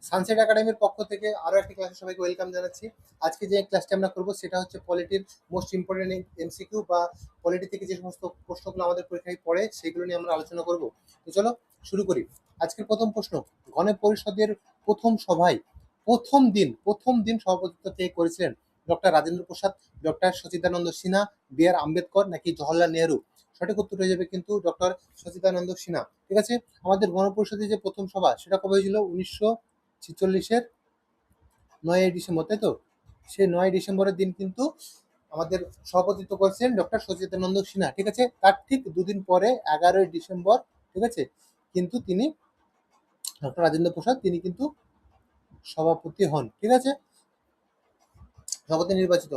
Sunset একাডেমির পক্ষ থেকে আরো একটি ক্লাসে সবাইকে ওয়েলকাম জানাচ্ছি। আজকে যে ক্লাসটি আমরা করব সেটা হচ্ছে পলিটির মোস্ট ইম্পর্টেন্ট এমসিকিউ বা পলিটি থেকে যে সমস্ত প্রশ্নগুলো আমাদের পরীক্ষায় পড়ে সেগুলো নিয়ে আমরা আলোচনা করব। তো চলো শুরু করি। আজকের প্রথম প্রশ্ন, গণপরিষদের প্রথম সভায় প্রথম দিন সভাপতিত্ব কে করেছিলেন? Doctor Rajendra Prasad, doctor Sachidananda Sinha, B আর আম্বেদকর নাকি জওহরলাল নেহরু? সঠিক উত্তর হয়ে যাবে কিন্তু ডক্টর সচিদানন্দ সিনহা। ঠিক আছে। আমাদের গণপরিষদের যে প্রথম সভা সেটা কবে হয়েছিল? 1946-এর 9ই ডিসেম্বর, তাই তো? সেই 9ই ডিসেম্বরের দিন কিন্তু আমাদের সভাপতিত্ব করেছিলেন ডক্টর সচিদানন্দ সিনহা। ঠিক আছে। তার ঠিক দুদিন পরে 11ই ডিসেম্বর, ঠিক আছে, কিন্তু তিনি ডক্টর রাজেন্দ্র প্রসাদ তিনি কিন্তু সভাপতি হন। ঠিক আছে, সভাপতি নির্বাচিত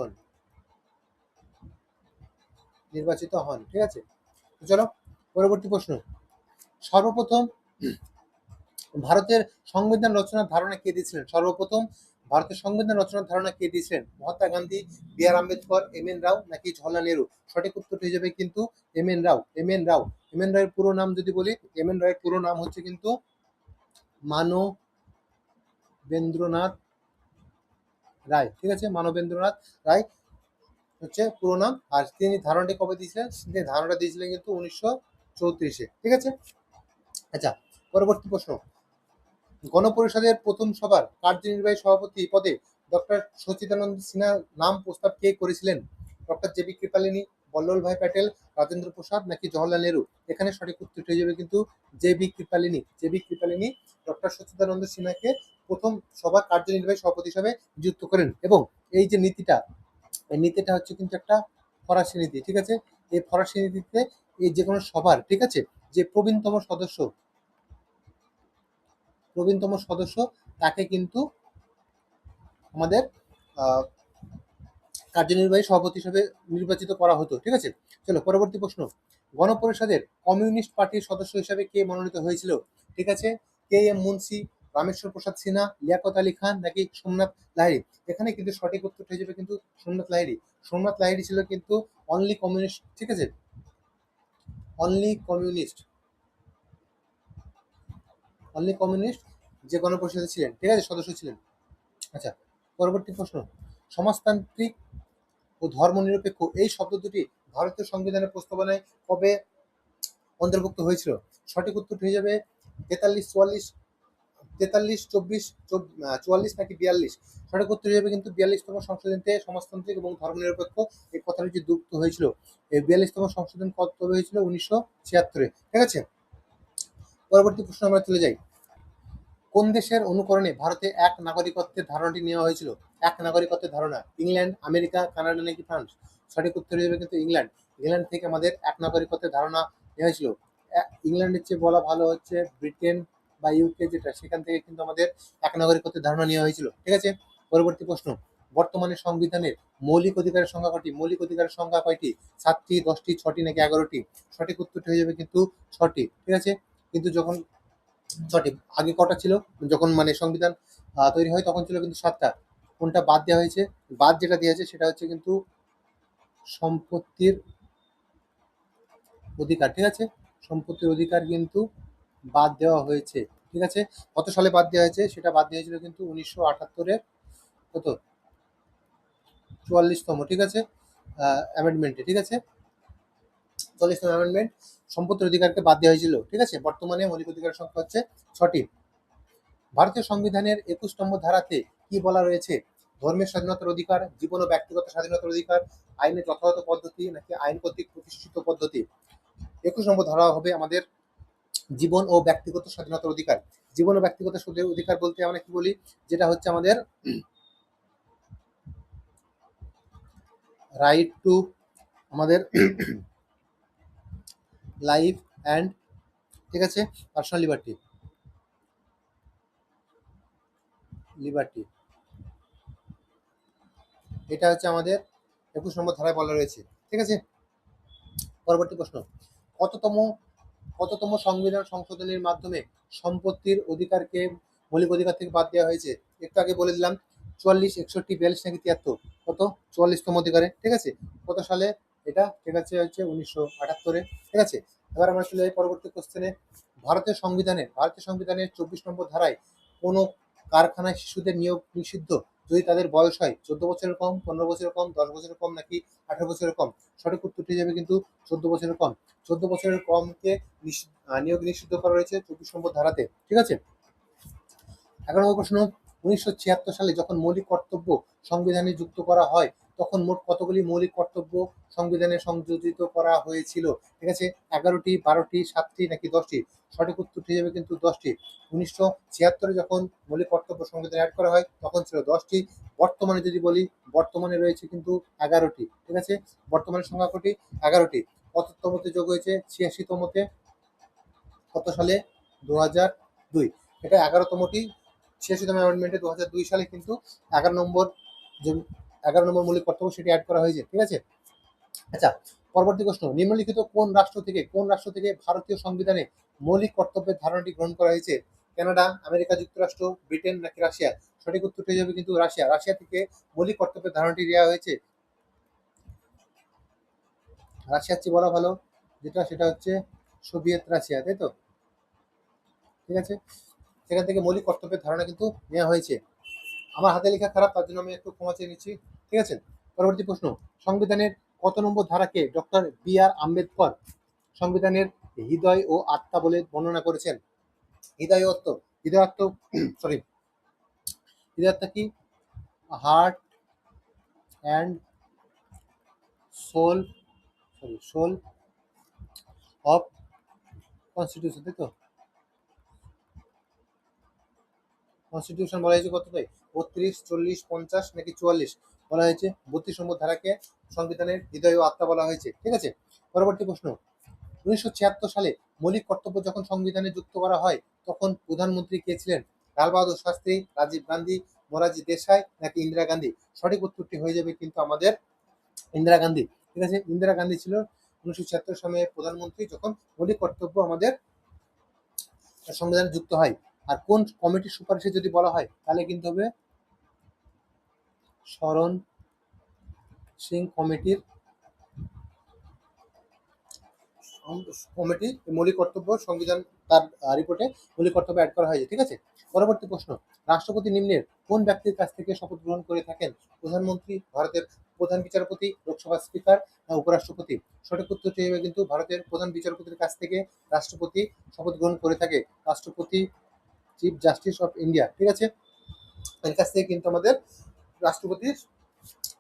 হন। ঠিক আছে। তো চলো পরবর্তী প্রশ্ন। সর্বপ্রথম ভারতের সংবিধান রচনার ধারণা কে দিয়েছিলেন? সর্বপ্রথম ভারতের সংবিধান রচনার ধারণা কে দিয়েছিলেন? মহাত্মা গান্ধী, বি আর আম্বেদকর, এম এন রাও নাকি জওহরলাল নেহরু? সঠিক উত্তর হয়ে যাবে কিন্তু এম এন রাও। এম এন রায়ের পুরো নাম যদি বলি, এম এন রায়ের পুরো নাম হচ্ছে কিন্তু মানবেন্দ্রনাথ রায়। ঠিক আছে, মানবেন্দ্রনাথ রায় হচ্ছে পুরো নাম। আর তিনি ধারণাটি কবে দিয়েছিলেন? তিনি ধারণাটা দিয়েছিলেন কিন্তু 1934-এ। ঠিক আছে। আচ্ছা, পরবর্তী প্রশ্ন। গণপরিষদের প্রথম সভার কার্যনির্বাহী সভাপতি পদে ডক্টর সচিদানন্দ সিনহার নাম প্রস্তাব কে করেছিলেন? Doctor J B Kripalani, Vallabhbhai Patel, Rajendra Prasad নাকি জওহরলাল নেহরু? এখানে সঠিক উত্তর হয়ে যাবে কিন্তু J B Kripalani doctor Sachchidananda সিনহাকে প্রথম সভার কার্যনির্বাহী সভাপতি হিসাবে নিযুক্ত করেন। এবং এই যে নীতিটা, এই নীতিটা হচ্ছে কিন্তু একটা ফরাসি নীতি। ঠিক আছে। এই ফরাসি নীতিতে এই যে কোনো সভার, ঠিক আছে, যে প্রবীণতম সদস্য তাকে কিন্তু আমাদের কার্যনির্বাহী সভাপতি হিসেবে নির্বাচিত করা হতো। ঠিক আছে। চলো পরবর্তী প্রশ্ন। গণপরিষদের কমিউনিস্ট পার্টির সদস্য হিসাবে কে মনোনীত হয়েছিল? ঠিক আছে, কে এম মুন্সি, রামেশ্বর প্রসাদ সিনহা, লিয়াকত আলী খান নাকি সোমনাথ লাহিড়ী? এখানে কিন্তু সঠিক উত্তর হয়ে যাবে কিন্তু সোমনাথ লাহিড়ী ছিল কিন্তু অনলি কমিউনিস্ট। ঠিক আছে, অনলি কমিউনিস্ট অনলি কমিউনিস্ট যে গণপরিষদে ছিলেন, ঠিক আছে, সদস্য ছিলেন। আচ্ছা, পরবর্তী প্রশ্ন। সমাজতান্ত্রিক ও ধর্মনিরপেক্ষ এই শব্দ দুটি ভারতীয় সংবিধানের প্রস্তাবনায় কবে অন্তর্ভুক্ত হয়েছিল? সঠিক উত্তর হয়ে যাবে 43, 44, 43, 24, 44 নাকি 42? সঠিক উত্তর হয়ে যাবে কিন্তু 42তম সংশোধনীতে সমাজতান্ত্রিক এবং ধর্মনিরপেক্ষ এই কথাটি যে যুক্ত হয়েছিল। এই 42তম সংশোধন কবে হয়েছিল? 1976-এ। ঠিক আছে। পরবর্তী প্রশ্ন আমরা চলে যাই। কোন দেশের অনুকরণে ভারতে এক নাগরিকত্বের ধারণাটি নেওয়া হয়েছিল? এক নাগরিকত্বের ধারণা ইংল্যান্ড, আমেরিকা, কানাডা নাকি ফ্রান্স? সঠিক উত্তর হয়ে যাবে কিন্তু ইংল্যান্ড থেকে আমাদের এক নাগরিকত্বের ধারণা নেওয়া হয়েছিল। ইংল্যান্ডের চেয়ে বলা ভালো হচ্ছে ব্রিটেন বা ইউকে, যেটা সেখান থেকে কিন্তু আমাদের এক নাগরিকত্বের ধারণা নেওয়া হয়েছিল। ঠিক আছে। পরবর্তী প্রশ্ন। বর্তমানে সংবিধানের মৌলিক অধিকারের সংখ্যা কয়টি? মৌলিক অধিকারের সংখ্যা কয়টি? 7টি, 10টি, 6টি নাকি 11টি? সঠিক উত্তরটি হয়ে যাবে কিন্তু 6টি। ঠিক আছে। কিন্তু যখন সঠিক আগে কটা ছিল, যখন মানে সংবিধান তৈরি হয় তখন ছিল কিন্তু 7টা। কোনটা বাদ দেওয়া হয়েছে? বাদ যেটা দেওয়া হয়েছে সেটা হচ্ছে কিন্তু সম্পত্তির অধিকার। ঠিক আছে, সম্পত্তির অধিকার কিন্তু বাদ দেওয়া হয়েছে। ঠিক আছে। কত সালে বাদ দেওয়া হয়েছে? সেটা বাদ দেওয়া হয়েছিল কিন্তু 1978-এর কত 44তম, ঠিক আছে, অ্যামেন্ডমেন্টে। ঠিক আছে, 44তম অ্যামেন্ডমেন্ট সম্পত্তির অধিকারকে বাদ দেওয়া হয়েছিল। ঠিক আছে। বর্তমানে মৌলিক অধিকারের সংখ্যা হচ্ছে 6টি। ভারতীয় সংবিধানের 21 নম্বর ধারাতে কি বলা রয়েছে? ধর্মের স্বাধীনতার অধিকার, জীবন ও ব্যক্তিগত স্বাধীনতার অধিকার, আইনের যথাযথ পদ্ধতি নাকি আইন কর্তৃক প্রতিষ্ঠিত পদ্ধতি? 21 নম্বর ধারা হবে আমাদের জীবন ও ব্যক্তিগত স্বাধীনতার অধিকার। জীবন ও ব্যক্তিগত অধিকার বলতে আমরা কি বলি? যেটা হচ্ছে আমাদের রাইট টু আমাদের লাইফ অ্যান্ড, ঠিক আছে, পার্সোনাল লিবার্টি, এটা হচ্ছে আমাদের 21 নম্বর ধারায় বলা রয়েছে। ঠিক আছে। পরবর্তী প্রশ্ন। কততম কততম সংবিধান সংশোধনীর মাধ্যমে সম্পত্তির অধিকারকে মৌলিক অধিকার থেকে বাদ দেওয়া হয়েছে? একটু আগে বলে দিলাম 44, 61, 42 নাকি 73? কত? 44তম অধিকারে। ঠিক আছে। কত সালে এটা? ঠিক আছে, হচ্ছে 1978-এ। ঠিক আছে। এবার আমরা চলে যাই পরবর্তী কোশ্চেনে। ভারতীয় সংবিধানের 24 নম্বর ধারায় কোনো কারখানায় শিশুদের নিয়োগ নিষিদ্ধ যদি তাদের বয়স হয় 14 বছরের কম, 15 বছরের কম, 10 বছরের কম নাকি 18 বছরের কম। সঠিক উত্তরটি যাবে কিন্তু 14 বছরের কম। 14 বছরের কমকে নিয়োগ নিষিদ্ধ করা রয়েছে 24 নম্বর ধারাতে। ঠিক আছে। 11 নম্বর প্রশ্ন, 1976 সালে যখন মৌলিক কর্তব্য সংবিধানে যুক্ত করা হয় তখন মোট কতগুলি মৌলিক কর্তব্য সংবিধানে সংযোজিত করা হয়েছিল? ঠিক আছে, 11টি, 12টি, 7টি নাকি 10টি? সঠিক উত্তরটি যাবে কিন্তু 10টি। 1976-এ যখন মৌলিক কর্তব্য সংবিধানে অ্যাড করা হয় তখন ছিল 10টি। বর্তমানে যদি বলি, বর্তমানে রয়েছে কিন্তু 11টি। ঠিক আছে, বর্তমানে সংখ্যা কটি? 11টি। কততমতে যোগ হয়েছে? 86তমতে। কত সালে? 2002। এটা 11তমটি। 86তম অ্যামেন্ডমেন্টে 2002 সালে কিন্তু 11 নম্বর যে 11 নম্বর মৌলিক কর্তব্য সেটি অ্যাড করা হয়েছে। ঠিক আছে। আচ্ছা, পরবর্তী প্রশ্ন, নিম্নলিখিত কোন রাষ্ট্র থেকে ভারতীয় সংবিধানে মৌলিক কর্তব্যের ধারণাটি গ্রহণ করা হয়েছে? কানাডা, আমেরিকা যুক্তরাষ্ট্র, ব্রিটেন নাকি রাশিয়া? সঠিক উত্তরটি যাবে কিন্তু রাশিয়া। রাশিয়া থেকে মৌলিক কর্তব্যের ধারণাটি দেওয়া হয়েছে। রাশিয়ার চেয়ে বলা ভালো যেটা, সেটা হচ্ছে সোভিয়েত রাশিয়া, তাই তো? ঠিক আছে, সেখান থেকে মৌলিক কর্তব্যের ধারণা কিন্তু নেওয়া হয়েছে। আমার হাতে লেখা খারাপ, তার জন্য আমি একটু ক্ষমা চেয়ে নিচ্ছি। ঠিক আছে। পরবর্তী প্রশ্ন, সংবিধানের কত নম্বর ধারাকে ডক্টর বি.আর. আম্বেদকর সংবিধানের হৃদয় ও আত্মা বলে বর্ণনা করেছেন? হৃদয় ও আত্মা, হৃদয় আত্মা সরি, হৃদয় আত্মা কি? Heart and soul, soul of constitution, তাই তো? কনস্টিটিউশন বলা হয়েছে কতটাই? 32, 40, 50 নাকি 44? বলা হয়েছে 32 নম্বর ধারাকে সংবিধানের হৃদয় ও আত্মা বলা হয়েছে। ঠিক আছে। পরবর্তী প্রশ্ন, 1976 সালে মৌলিক কর্তব্য যখন সংবিধানে যুক্ত করা হয় তখন প্রধানমন্ত্রী কে ছিলেন? লাল বাহাদুর শাস্ত্রী, রাজীব গান্ধী, মোরারজি দেশাই নাকি ইন্দিরা গান্ধী? সঠিক উত্তরটি হয়ে যাবে কিন্তু আমাদের ইন্দিরা গান্ধী। ঠিক আছে, ইন্দিরা গান্ধী ছিল 1976 সালে প্রধানমন্ত্রী যখন মৌলিক কর্তব্য আমাদের সংবিধানে যুক্ত হয়। আর কোন কমিটির সুপারিশে যদি বলা হয় তাহলে কিন্তু হবে শরণ সিং কমিটির কমিটি মৌলিক কর্তব্য সংবিধান তার রিপোর্টে মৌলিক কর্তব্য অ্যাড করা হয়েছে। ঠিক আছে। পরবর্তী প্রশ্ন, রাষ্ট্রপতি নিম্নের কোন ব্যক্তির কাছ থেকে শপথ গ্রহণ করে থাকেন? প্রধানমন্ত্রী, ভারতের প্রধান বিচারপতি, লোকসভার স্পিকার না উপরাষ্ট্রপতি? সঠিক উত্তরটি হবে কিন্তু ভারতের প্রধান বিচারপতির কাছ থেকে রাষ্ট্রপতি শপথ গ্রহণ করে থাকে। রাষ্ট্রপতি, চিফ জাস্টিস অফ ইন্ডিয়া। ঠিক আছে, এর কাছ থেকে কিন্তু আমাদের রাষ্ট্রপতির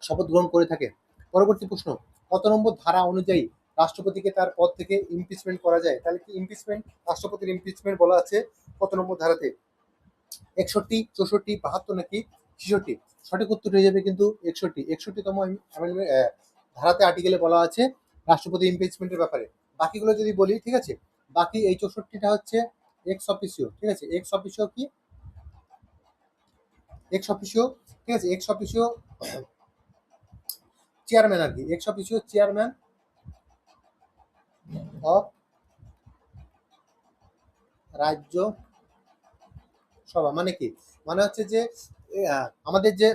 শপথ গ্রহণ করে থাকে। পরবর্তী প্রশ্ন, কত নম্বর ধারা অনুযায়ী রাষ্ট্রপতিকে তার পদ থেকে ইমপিচমেন্ট করা যায়? তাহলে কি ইমপিচমেন্ট, রাষ্ট্রপতির ইমপিচমেন্ট বলা আছে কত নম্বর ধারাতে? 61, 64, 72 নাকি 66? সঠিক উত্তর হয়ে যাবে কিন্তু 61। 61তম ধারাতে আর্টিকেলে বলা আছে রাষ্ট্রপতি ইমপিচমেন্টের ব্যাপারে। বাকিগুলো যদি বলি, ঠিক আছে, বাকি এই 64টা হচ্ছে এক্স অফিসিও। ঠিক আছে, এক্স অফিসিও কি? X officio. ঠিক আছে, এক্স অফিসিও চেয়ারম্যান আর কি, এক্স অফিসিও চেয়ারম্যান অফ রাজ্য সভা। মানে কি? মানে হচ্ছে যে আমাদের যে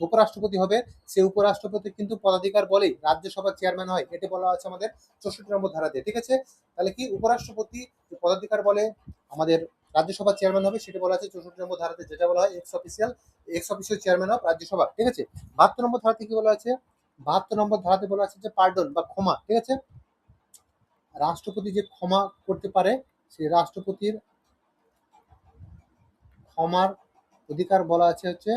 উপরাষ্ট্রপতি হবে সেই উপরাষ্ট্রপতি কিন্তু পদাধিকার বলেই রাজ্যসভার চেয়ারম্যান হয়, এটা বলা আছে আমাদের 64 নম্বর ধারাতে। ঠিক আছে, তাহলে কি উপরাষ্ট্রপতি পদাধিকার বলে আমাদের রাজ্যসভার চেয়ারম্যান হবে সেটা বলা আছে 64 নম্বর ধারাতে, যেটা বলা হয় x official chairman of Rajya Sabha. ঠিক আছে। 72 নম্বর ধারাতে কি বলা আছে? 72 নম্বর ধারাতে বলা আছে যে পার্ডন বা ক্ষমা। ঠিক আছে, রাষ্ট্রপতি যে ক্ষমা করতে পারে সেই রাষ্ট্রপতির ক্ষমার অধিকার বলা আছে হচ্ছে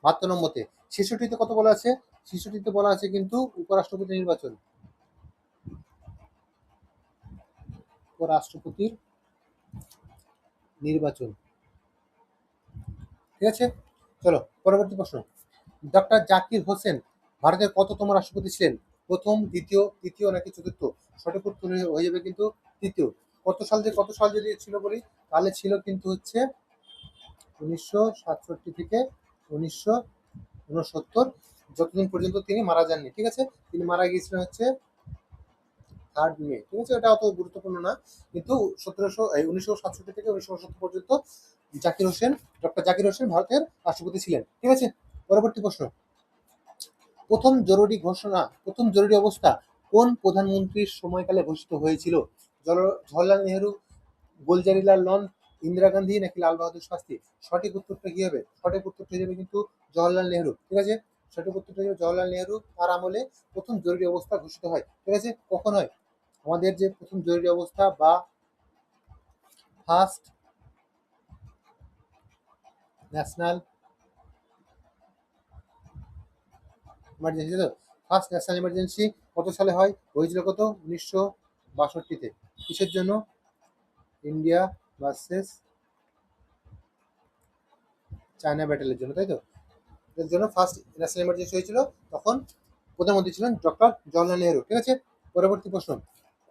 72 নম্বরতে। 66তে কত বলা আছে? 66তে বলা আছে কিন্তু উপরাষ্ট্রপতি নির্বাচন, উপরাষ্ট্রপতির নির্বাচন। ঠিক আছে, চলো পরবর্তী প্রশ্ন, ডক্টর জাকির হোসেন ভারতের কততম রাষ্ট্রপতি ছিলেন? প্রথম, দ্বিতীয়, তৃতীয় নাকি চতুর্থ? সঠিক উত্তর হয়ে যাবে কিন্তু তৃতীয়। কত সাল যদি ছিল বলি তাহলে ছিল কিন্তু হচ্ছে 1967 থেকে 1969, যতদিন পর্যন্ত তিনি মারা যাননি। ঠিক আছে, তিনি মারা গিয়েছিলেন হচ্ছে 3 মে। ঠিক আছে, এটা অত গুরুত্বপূর্ণ না, কিন্তু 1967 থেকে 1969 পর্যন্ত ডক্টর জাকির হোসেন ভারতের রাষ্ট্রপতি ছিলেন। ঠিক আছে। পরবর্তী প্রশ্ন, প্রথম জরুরি অবস্থা কোন প্রধানমন্ত্রীর সময়কালে ঘোষিত হয়েছিল? জওহরলাল নেহেরু, গুলজারিলাল নন্দ, ইন্দিরা গান্ধী নাকি লাল বাহাদুর শাস্ত্রী? সঠিক উত্তরটা কি হবে? সঠিক উত্তরটা হয়ে যাবে কিন্তু জওহরলাল নেহরু। ঠিক আছে, সঠিক উত্তরটা হয়ে যাবে জওহরলাল নেহরু। তার আমলে প্রথম জরুরি অবস্থা ঘোষিত হয়। ঠিক আছে, কখন হয়? আমাদের যে প্রথম জরুরি অবস্থা বা ফার্স্ট ন্যাশনাল ইমার্জেন্সি, তো ফার্স্ট ন্যাশনাল ইমার্জেন্সি কত সালে হয়? হয়েছিল কত? 1962-তে। কিসের জন্য? ইন্ডিয়া ভার্সেস চায়না ব্যাটেলের জন্য, তাই তো? এর জন্য ফার্স্ট ন্যাশনাল ইমার্জেন্সি হয়েছিল। তখন প্রধানমন্ত্রী ছিলেন ডক্টর জওহরলাল নেহরু। ঠিক আছে, পরবর্তী প্রশ্ন,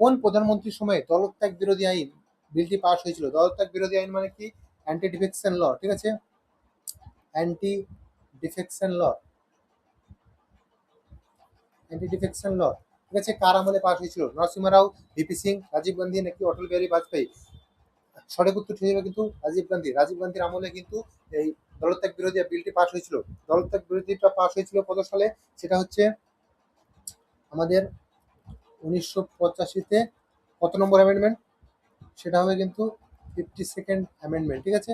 কোন প্রধানমন্ত্রীর সময় দলত্যাগ বিরোধী আইন বিলটি পাস হয়েছিল? দলত্যাগ বিরোধী আইন মানে কি? Anti defection law. ঠিক আছে, anti defection law, anti defection law. ঠিক আছে, কার আমলে পাস হয়েছিল? নরসিংহ রাও, ভিপি সিং, রাজীব গান্ধী নাকি অটল বিহারী বাজপেয়ী? সঠিক উত্তর হয়ে যাবে কিন্তু রাজীব গান্ধী। রাজীব গান্ধীর আমলে কিন্তু এই দলত্যাগ বিরোধী বিলটি পাস হয়েছিল। দলত্যাগ বিরোধীটা পাস হয়েছিল কত সালে? সেটা হচ্ছে আমাদের 1985-তে। কত নম্বর অ্যামেন্ডমেন্ট? সেটা হবে কিন্তু 52nd অ্যামেন্ডমেন্ট। ঠিক আছে,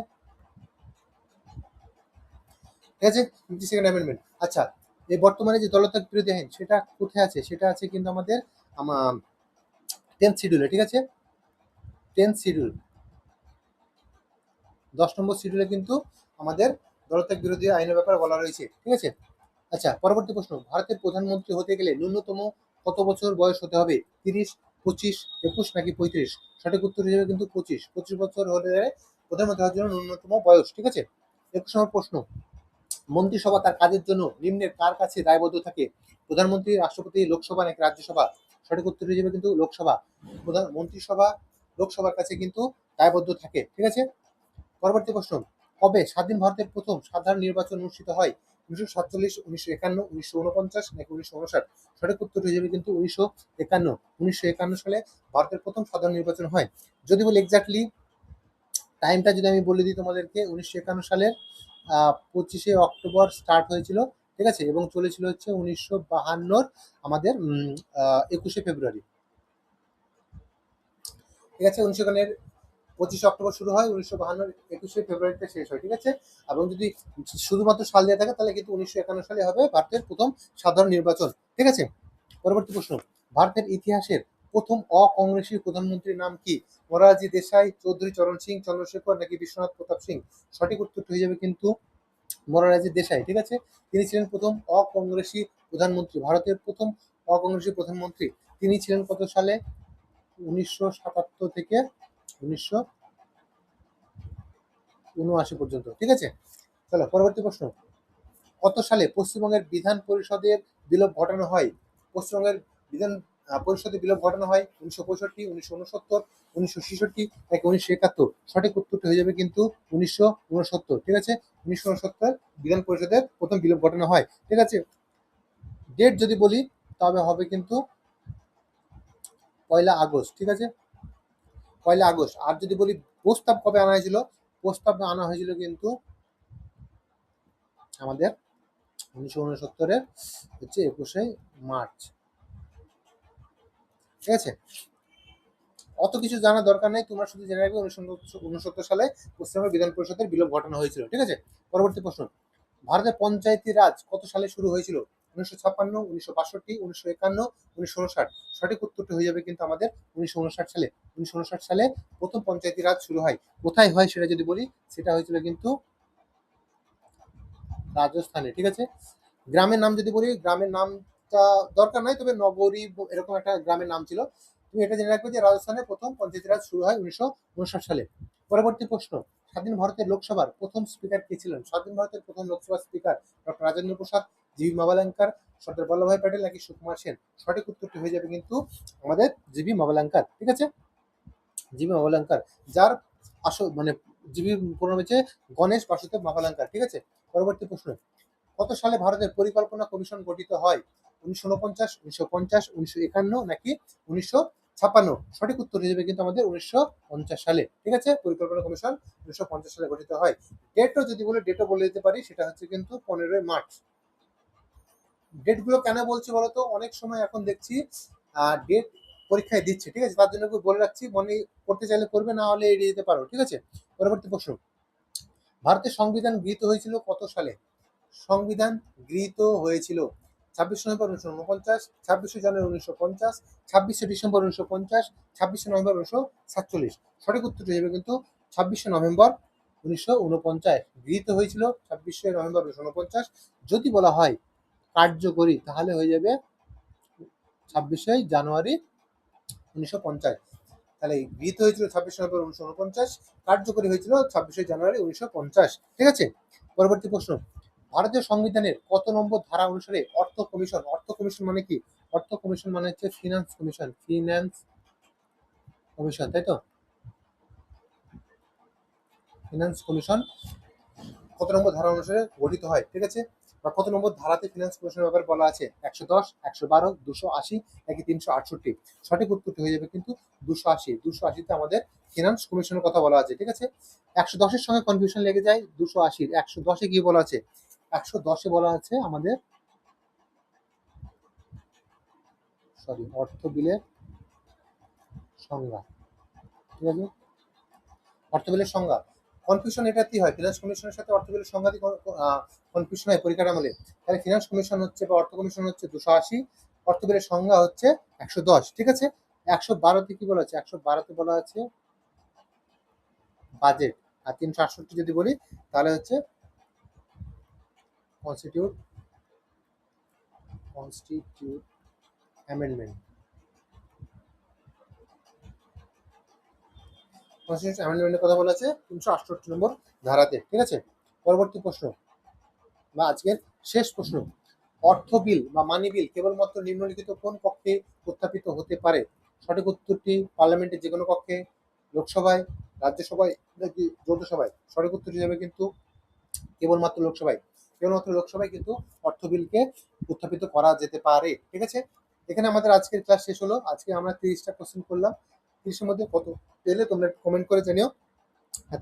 ঠিক আছে, 52nd অ্যামেন্ডমেন্ট। আচ্ছা, এই বর্তমানে যে দলত্যাগ বিরোধী আইন সেটা কোথায় আছে? সেটা আছে কিন্তু আমাদের 10th শিডিউলে। ঠিক আছে, 10th শিডিউল, 10 নম্বর শিডিউলে কিন্তু আমাদের দলত্যাগ বিরোধী আইনের ব্যাপারে বলা রয়েছে। ঠিক আছে, আচ্ছা, পরবর্তী প্রশ্ন, ভারতের প্রধানমন্ত্রী হতে গেলে ন্যূনতম কত বছর বয়স হতে হবে? 30, 25, 21 নাকি 35? সঠিক উত্তর হিসেবে কিন্তু 25। 25 বছর হলে প্রধানমন্ত্রী হওয়ার জন্য ন্যূনতম বয়স। ঠিক আছে, 21 নম্বর প্রশ্ন, মন্ত্রিসভা তার কাজের জন্য নিম্নের কার কাছে দায়বদ্ধ থাকে? প্রধানমন্ত্রী, রাষ্ট্রপতি, লোকসভা নাকি রাজ্যসভা? সঠিক উত্তর হিসেবে কিন্তু লোকসভা। প্রধান মন্ত্রিসভা লোকসভার কাছে কিন্তু দায়বদ্ধ থাকে। ঠিক আছে, পরবর্তী প্রশ্ন, কবে স্বাধীন ভারতের প্রথম সাধারণ নির্বাচন অনুষ্ঠিত হয়? 1947, 1951, 1949 নাকি 1959? সঠিক উত্তর হয়ে যাবে কিন্তু 1951। 1951 সালে ভারতের প্রথম সাধারণ নির্বাচন হয়। যদি বলি এক্স্যাক্টলি টাইমটা যদি আমি বলে দিই তোমাদেরকে, 1951 সালের 25শে অক্টোবর স্টার্ট হয়েছিল। ঠিক আছে, এবং চলেছিল হচ্ছে 1952 আমাদের 21শে ফেব্রুয়ারি। ঠিক আছে, 1951 25শে অক্টোবর শুরু হয়, 1952 21শে ফেব্রুয়ারিতে শেষ হয়। ঠিক আছে, এবং যদি শুধুমাত্র সাল দেওয়া থাকে তাহলে কিন্তু 1951 সালে হবে ভারতের প্রথম সাধারণ নির্বাচন। ঠিক আছে, পরবর্তী প্রশ্ন, ভারতের ইতিহাসের প্রথম অকংগ্রেসী প্রধানমন্ত্রীর নাম কি? মোরারজি দেশাই, চৌধুরী চরণ সিং, চন্দ্রশেখর নাকি বিশ্বনাথ প্রতাপ সিং? সঠিক উত্তরটি হয়ে যাবে কিন্তু মোরারজি দেশাই। ঠিক আছে, তিনি ছিলেন প্রথম অকংগ্রেসী প্রধানমন্ত্রী, ভারতের প্রথম অকংগ্রেসী প্রধানমন্ত্রী। তিনি ছিলেন কত সালে? 1977 থেকে 1979 পর্যন্ত। ঠিক আছে, চলো পরবর্তী প্রশ্ন, কত সালে পশ্চিমবঙ্গের বিধান পরিষদের বিলোপ ঘটানো হয়? পশ্চিমবঙ্গের বিধান পরিষদের বিলোপ ঘটানো হয় 1965, 1969, 1966 নাকি 1971? সঠিক উত্তরটি হয়ে যাবে কিন্তু 1969। ঠিক আছে, 1969 বিধান পরিষদের প্রথম বিলোপ ঘটানো হয়। ঠিক আছে, ডেট যদি বলি তবে হবে কিন্তু 1লা আগস্ট। ঠিক আছে, 1লা আগস্ট। আর যদি বলি প্রস্তাব কবে আনা হয়েছিল? প্রস্তাব আনা হয়েছিল কিন্তু আমাদের 1969-এর হচ্ছে 21শে মার্চ। ঠিক আছে, অত কিছু জানার দরকার নেই, তোমরা শুধু জেনে রাখবে 1969 সালে পশ্চিমবঙ্গ বিধান পরিষদের বিলোপ ঘটানো হয়েছিল। ঠিক আছে, পরবর্তী প্রশ্ন, ভারতের পঞ্চায়েতি রাজ কত সালে শুরু হয়েছিল? 1956, 1962, 1951, 1959? সঠিক উত্তরটি হয়ে যাবে কিন্তু আমাদের 1959 সালে। 1959 সালে প্রথম পঞ্চায়েতি রাজ শুরু হয়। কোথায় হয় সেটা যদি বলি, সেটা হয়েছিল কিন্তু রাজস্থানে। ঠিক আছে, গ্রামের নাম যদি বলি, গ্রামের নামটা দরকার নাই, তবে নগরী এরকম একটা গ্রামের নাম ছিল। তুমি এটা জেনে রাখবে যে রাজস্থানে প্রথম পঞ্চায়েতি রাজ শুরু হয় 1959 সালে। পরবর্তী প্রশ্ন, স্বাধীন ভারতের লোকসভার প্রথম স্পিকার কে ছিলেন? স্বাধীন ভারতের প্রথম লোকসভার speaker doctor Rajendra Prasad, GB মাভালাঙ্কার, Sardar Vallabhbhai Patel নাকি সুকুমার সেন? সঠিক উত্তরটি হয়ে যাবে কিন্তু আমাদের জিবি মাভালাঙ্কার। ঠিক আছে, জিবি মাভালাঙ্কার, যার আসল মানে জিবি পুরো হচ্ছে গণেশ বাসুদেব মাভালাঙ্কার। ঠিক আছে, পরবর্তী প্রশ্ন, কত সালে ভারতের পরিকল্পনা কমিশন গঠিত হয়? 1949, 1950, 1951 নাকি 1956? সঠিক উত্তর হিসেবে কিন্তু আমাদের 1950 সালে। ঠিক আছে, পরিকল্পনা কমিশন 1950 সালে গঠিত হয়। ডেটও যদি বলে, ডেটও বলে দিতে পারি, সেটা হচ্ছে কিন্তু 15ই মার্চ। ডেটগুলো কেন বলছি বলতো, অনেক সময় এখন দেখছি ডেট পরীক্ষায় দিচ্ছে, ঠিক আছে? তার জন্য বলে রাখছি, মনে করতে চাইলে করবে, না হলে এড়িয়ে যেতে পারো, ঠিক আছে? পরবর্তী প্রশ্ন, ভারতের সংবিধান গৃহীত হয়েছিল কত সালে? সংবিধান গৃহীত হয়েছিল 26 নভেম্বর 1949, 26 জানুয়ারি 1950, 26 ডিসেম্বর 1950, 26 নভেম্বর 1947। সঠিক উত্তরটি হবে কিন্তু 26 নভেম্বর 1949 গৃহীত হয়েছিল। 26 নভেম্বর 1949। যদি বলা হয় কার্যকরী, তাহলে হয়ে যাবে 26 জানুয়ারি 1950। তাহলে গৃহীত হয়েছিল 26 নভেম্বর 1949, কার্যকরী হয়েছিল 26 জানুয়ারি 1950, ঠিক আছে? পরবর্তী প্রশ্ন, ভারতীয় সংবিধানের কত নম্বর ধারা অনুসারে অর্থ কমিশন, অর্থ কমিশন মানে কি? অর্থ কমিশন মানে হচ্ছে ফিনান্স কমিশন, ফিনান্স কমিশন, তাই তো? ফিনান্স কমিশন কত নম্বর ধারা অনুসারে গঠিত হয়, ঠিক আছে? বা কত নম্বর ধারাতে ফিনান্স কমিশনের ব্যাপারে বলা আছে? 110, 112, 280 নাকি 368? সঠিক উত্তরটি হয়ে যাবে কিন্তু 280। 280তে আমাদের ফিনান্স কমিশনের কথা বলা আছে, ঠিক আছে? 110-এর সঙ্গে কনফিউশন লেগে যায় 280। 110-এ কি বলা আছে? 110-এ বলা আছে আমাদের, সরি, অর্থ বিলের সংজ্ঞা, ঠিক আছে? অর্থ বিলের সংজ্ঞা। কনফিউশন এটাতেই হয়, ফিনান্স কমিশনের সাথে অর্থ বিলের সংজ্ঞা কনফিউশন হয় পরীক্ষার আমলে। তাহলে ফিনান্স কমিশন হচ্ছে বা অর্থ কমিশন হচ্ছে 280, অর্থ বিলের সংজ্ঞা হচ্ছে 110, ঠিক আছে? 112তে কি বলা আছে? 112তে বলা আছে বাজেট। আর 368 যদি বলি তাহলে হচ্ছে কনস্টিটিউট কনস্টিটিউট অ্যামেন্ডমেন্ট, কনস্টিটিউশন অ্যামেন্ডমেন্টের কথা বলা আছে 368 নম্বর ধারাতে, ঠিক আছে? পরবর্তী প্রশ্ন বা আজকের শেষ প্রশ্ন, অর্থ বিল বা মানি বিল কেবলমাত্র নিম্নলিখিত কোন কক্ষে উত্থাপিত হতে পারে? সঠিক উত্তরটি পার্লামেন্টের যে কোনো কক্ষে, লোকসভায়, রাজ্যসভায় নাকি যৌথ সভায়? সঠিক উত্তর হিসেবে কিন্তু কেবলমাত্র লোকসভায়, কেবলমাত্র লোকসভায় কিন্তু অর্থ বিলকে উত্থাপিত করা যেতে পারে, ঠিক আছে? এখানে আমাদের আজকের ক্লাস শেষ হলো। আজকে আমরা 30টা কোশ্চেন করলাম। 30-এর মধ্যে কত পেলে তোমরা কমেন্ট করে জানিও।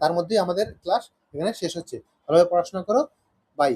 তার মধ্যেই আমাদের ক্লাস এখানে শেষ হচ্ছে। ভালোভাবে পড়াশোনা করো। বাই।